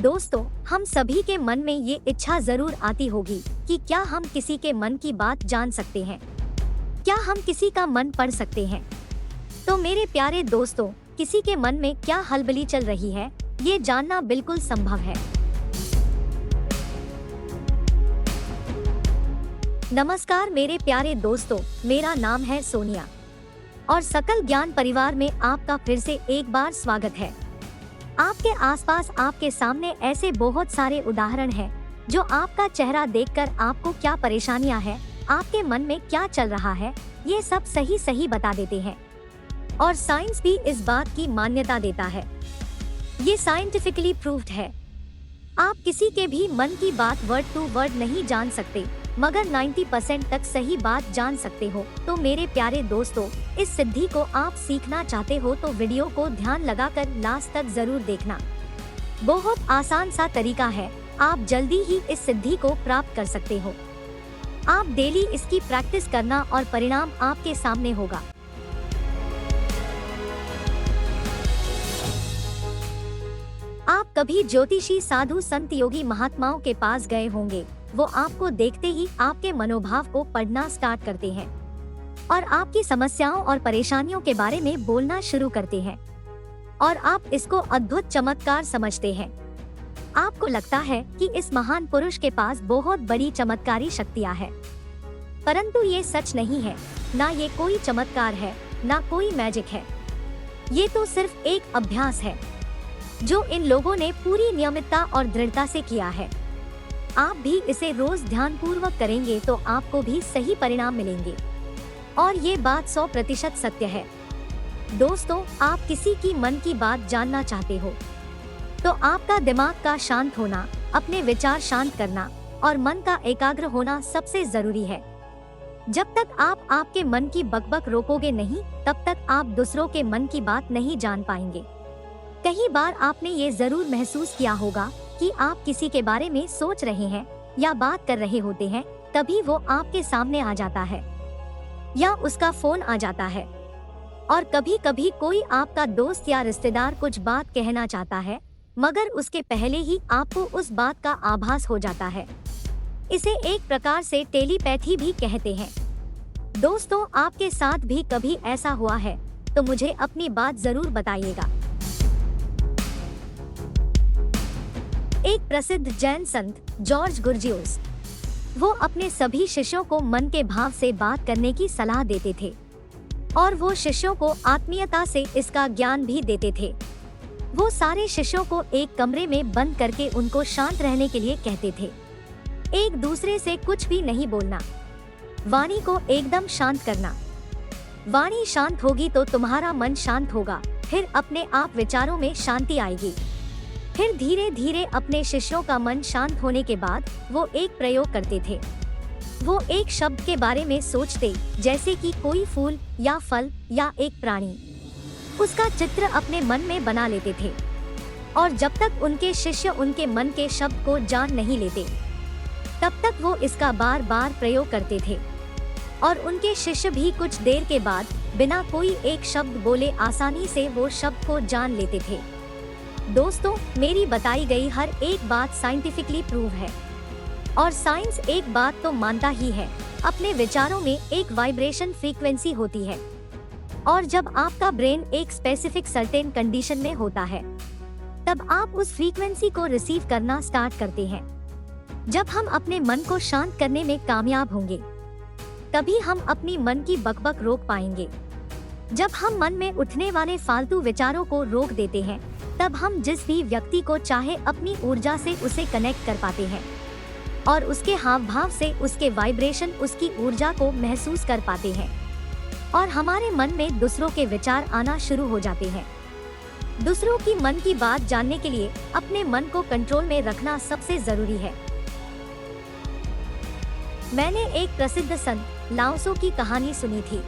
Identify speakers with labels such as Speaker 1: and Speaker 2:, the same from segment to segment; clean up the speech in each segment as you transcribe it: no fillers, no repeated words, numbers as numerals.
Speaker 1: दोस्तों, हम सभी के मन में ये इच्छा जरूर आती होगी कि क्या हम किसी के मन की बात जान सकते हैं, क्या हम किसी का मन पढ़ सकते हैं। तो मेरे प्यारे दोस्तों, किसी के मन में क्या हलबली चल रही है, ये जानना बिल्कुल संभव है। नमस्कार मेरे प्यारे दोस्तों, मेरा नाम है सोनिया और सकल ज्ञान परिवार में आपका फिर से एक बार स्वागत है। आपके आसपास आपके सामने ऐसे बहुत सारे उदाहरण हैं जो आपका चेहरा देखकर आपको क्या परेशानियां हैं, आपके मन में क्या चल रहा है, ये सब सही सही बता देते हैं। और साइंस भी इस बात की मान्यता देता है, ये साइंटिफिकली प्रूव्ड है। आप किसी के भी मन की बात वर्ड टू वर्ड नहीं जान सकते, मगर 90% तक सही बात जान सकते हो। तो मेरे प्यारे दोस्तों, इस सिद्धि को आप सीखना चाहते हो तो वीडियो को ध्यान लगाकर लास्ट तक जरूर देखना। बहुत आसान सा तरीका है, आप जल्दी ही इस सिद्धि को प्राप्त कर सकते हो। आप डेली इसकी प्रैक्टिस करना और परिणाम आपके सामने होगा। आप कभी ज्योतिषी, साधु, संत, योगी, महात्माओं के पास गए होंगे। वो आपको देखते ही आपके मनोभाव को पढ़ना स्टार्ट करते हैं और आपकी समस्याओं और परेशानियों के बारे में बोलना शुरू करते हैं और आप इसको अद्भुत चमत्कार समझते हैं। आपको लगता है कि इस महान पुरुष के पास बहुत बड़ी चमत्कारी शक्तियां हैं, परंतु ये सच नहीं है। ना ये कोई चमत्कार है, ना कोई मैजिक है। ये तो सिर्फ एक अभ्यास है जो इन लोगों ने पूरी नियमितता और दृढ़ता से किया है। आप भी इसे रोज ध्यानपूर्वक करेंगे तो आपको भी सही परिणाम मिलेंगे और ये बात 100% सत्य है। दोस्तों, आप किसी की मन की बात जानना चाहते हो तो आपका दिमाग का शांत होना, अपने विचार शांत करना और मन का एकाग्र होना सबसे जरूरी है। जब तक आप आपके मन की बकबक रोकोगे नहीं, तब तक आप दूसरों के मन की बात नहीं जान पाएंगे। कई बार आपने ये जरूर महसूस किया होगा कि आप किसी के बारे में सोच रहे हैं या बात कर रहे होते हैं, तभी वो आपके सामने आ जाता है या उसका फोन आ जाता है। और कभी कभी कोई आपका दोस्त या रिश्तेदार कुछ बात कहना चाहता है, मगर उसके पहले ही आपको उस बात का आभास हो जाता है। इसे एक प्रकार से टेलीपैथी भी कहते हैं। दोस्तों, आपके साथ भी कभी ऐसा हुआ है तो मुझे अपनी बात जरूर बताइएगा। एक प्रसिद्ध जैन संत जॉर्ज गुर्जियोस, वो अपने सभी शिष्यों को मन के भाव से बात करने की सलाह देते थे और वो शिष्यों को आत्मीयता से इसका ज्ञान भी देते थे। वो सारे शिष्यों को एक कमरे में बंद करके उनको शांत रहने के लिए कहते थे। एक दूसरे से कुछ भी नहीं बोलना, वाणी को एकदम शांत करना। वाणी शांत होगी तो तुम्हारा मन शांत होगा, फिर अपने आप विचारों में शांति आएगी। फिर धीरे धीरे अपने शिष्यों का मन शांत होने के बाद वो एक प्रयोग करते थे। वो एक शब्द के बारे में सोचते, जैसे कि कोई फूल या फल या एक प्राणी। उसका चित्र अपने मन में बना लेते थे और जब तक उनके शिष्य उनके मन के शब्द को जान नहीं लेते, तब तक वो इसका बार बार प्रयोग करते थे और उनके शिष्य भी कुछ देर के बाद बिना कोई एक शब्द बोले आसानी से वो शब्द को जान लेते थे। दोस्तों, मेरी बताई गई हर एक बात साइंटिफिकली प्रूव है और साइंस एक बात तो मानता ही है, अपने विचारों में एक वाइब्रेशन फ्रीक्वेंसी होती है और जब आपका ब्रेन एक स्पेसिफिक सर्टेन कंडीशन में होता है, तब आप उस फ्रीक्वेंसी को रिसीव करना स्टार्ट करते हैं। जब हम अपने मन को शांत करने में कामयाब होंगे, तभी हम अपनी मन की बकबक रोक पाएंगे। जब हम मन में उठने वाले फालतू विचारों को रोक देते हैं, तब हम जिस भी व्यक्ति को चाहे अपनी ऊर्जा से उसे कनेक्ट कर पाते हैं और उसके हाव भाव से उसके वाइब्रेशन, उसकी ऊर्जा को महसूस कर पाते हैं और हमारे मन में दूसरों के विचार आना शुरू हो जाते हैं। दूसरों की मन की बात जानने के लिए अपने मन को कंट्रोल में रखना सबसे जरूरी है। मैंने एक प्रसिद्ध संत लाओत्से की कहानी सुनी थी।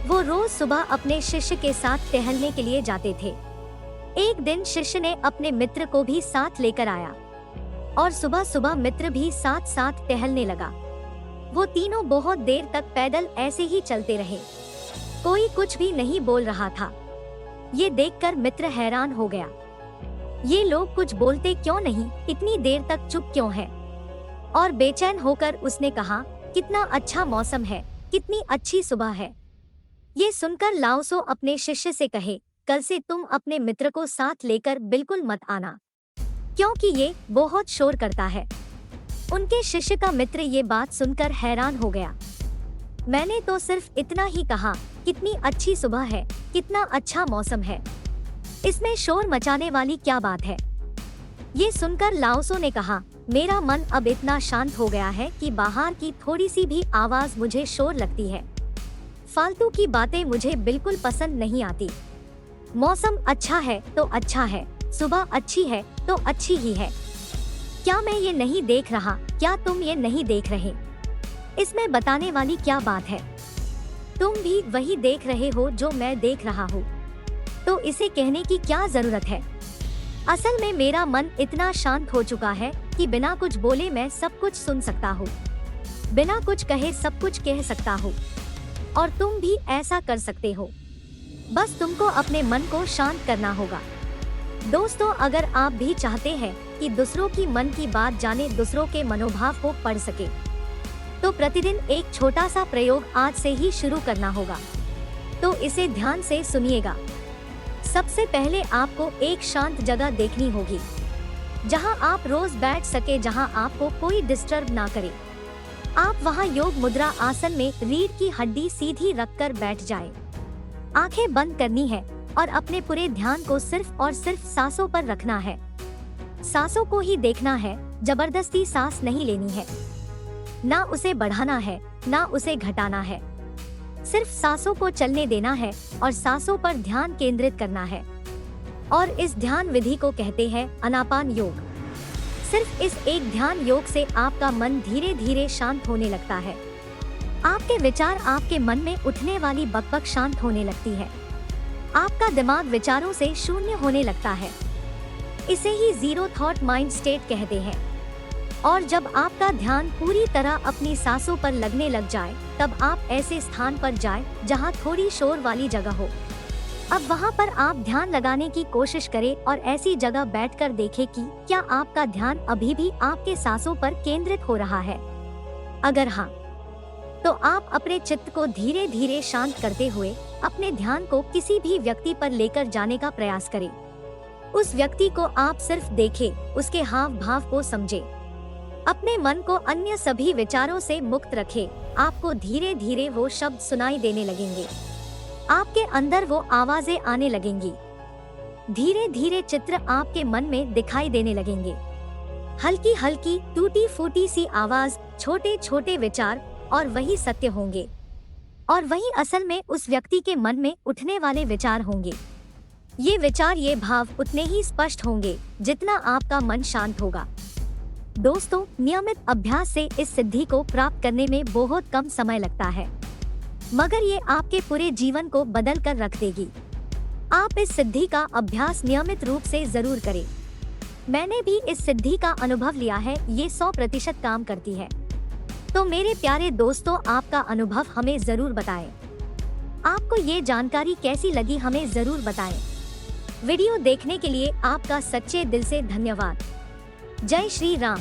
Speaker 1: वो रोज सुबह अपने शिष्य के साथ टहलने के लिए जाते थे। एक दिन शिष्य ने अपने मित्र को भी साथ लेकर आया और सुबह सुबह मित्र भी साथ साथ टहलने लगा। वो तीनों बहुत देर तक पैदल ऐसे ही चलते रहे। कोई कुछ भी नहीं बोल रहा था। ये देखकर मित्र हैरान हो गया। ये लोग कुछ बोलते क्यों नहीं, इतनी देर तक चुप क्यों है? और बेचैन होकर उसने कहा, कितना अच्छा मौसम है, कितनी अच्छी सुबह है। ये सुनकर लाओसो अपने शिष्य से कहे, कल से तुम अपने मित्र को साथ लेकर बिल्कुल मत आना, क्योंकि ये बहुत शोर करता है। उनके शिष्य का मित्र ये बात सुनकर हैरान हो गया। मैंने तो सिर्फ इतना ही कहा, कितनी अच्छी सुबह है, कितना अच्छा मौसम है, इसमें शोर मचाने वाली क्या बात है? ये सुनकर लाओसो ने कहा, मेरा मन अब इतना शांत हो गया है कि बाहर की थोड़ी सी भी आवाज मुझे शोर लगती है। फालतू की बातें मुझे बिल्कुल पसंद नहीं आती। मौसम अच्छा है तो अच्छा है, सुबह अच्छी है तो अच्छी ही है। क्या मैं ये नहीं देख रहा? क्या तुम ये नहीं देख रहे? इसमें बताने वाली क्या बात है? तुम भी वही देख रहे हो जो मैं देख रहा हूँ, तो इसे कहने की क्या जरूरत है? असल में मेरा मन इतना शांत हो चुका है कि बिना कुछ बोले मैं सब कुछ सुन सकता हूँ, बिना कुछ कहे सब कुछ कह सकता हूँ, और तुम भी ऐसा कर सकते हो। बस तुमको अपने मन को शांत करना होगा। दोस्तों, अगर आप भी चाहते हैं कि दूसरों की मन की बात जाने, दूसरों के मनोभाव को पढ़ सके, तो प्रतिदिन एक छोटा सा प्रयोग आज से ही शुरू करना होगा। तो इसे ध्यान से सुनिएगा। सबसे पहले आपको एक शांत जगह देखनी होगी, जहां आप रोज बैठ सके, जहां आपको कोई डिस्टर्ब ना करे। आप वहां योग मुद्रा आसन में रीढ़ की हड्डी सीधी रखकर बैठ जाएं। आंखें बंद करनी है और अपने पूरे ध्यान को सिर्फ और सिर्फ सांसों पर रखना है। सांसों को ही देखना है, जबरदस्ती सांस नहीं लेनी है, ना उसे बढ़ाना है ना उसे घटाना है। सिर्फ सांसों को चलने देना है और सांसों पर ध्यान केंद्रित करना है। और इस ध्यान विधि को कहते हैं आनापान योग। सिर्फ इस एक ध्यान योग से आपका मन धीरे धीरे शांत होने लगता है। आपके विचार, आपके मन में उठने वाली बकबक शांत होने लगती है। आपका दिमाग विचारों से शून्य होने लगता है। इसे ही जीरो थॉट माइंड स्टेट कहते हैं। और जब आपका ध्यान पूरी तरह अपनी सांसों पर लगने लग जाए, तब आप ऐसे स्थान पर जाएं जहां थोड़ी शोर वाली जगह हो। अब वहां पर आप ध्यान लगाने की कोशिश करें और ऐसी जगह बैठकर देखें कि क्या आपका ध्यान अभी भी आपके सांसों पर केंद्रित हो रहा है। अगर हाँ, तो आप अपने चित्त को धीरे धीरे शांत करते हुए अपने ध्यान को किसी भी व्यक्ति पर लेकर जाने का प्रयास करें। उस व्यक्ति को आप सिर्फ देखें, उसके हाव भाव को समझें। अपने मन को अन्य सभी विचारों से मुक्त रखें। आपको धीरे धीरे वो शब्द सुनाई देने लगेंगे, आपके अंदर वो आवाजें आने लगेंगी। धीरे धीरे चित्र आपके मन में दिखाई देने लगेंगे। हल्की हल्की टूटी फूटी सी आवाज, छोटे छोटे विचार, और वही सत्य होंगे। और वही असल में उस व्यक्ति के मन में उठने वाले विचार होंगे। ये विचार, ये भाव उतने ही स्पष्ट होंगे जितना आपका मन शांत होगा। दोस्तों, नियमित अभ्यास से इस सिद्धि को प्राप्त करने में बहुत कम समय लगता है, मगर ये आपके पूरे जीवन को बदल कर रख देगी। आप इस सिद्धि का अभ्यास नियमित रूप से जरूर करें। मैंने भी इस सिद्धि का अनुभव लिया है, ये 100% काम करती है। तो मेरे प्यारे दोस्तों, आपका अनुभव हमें जरूर बताएं। आपको ये जानकारी कैसी लगी हमें जरूर बताएं। वीडियो देखने के लिए आपका सच्चे दिल से धन्यवाद। जय श्री राम।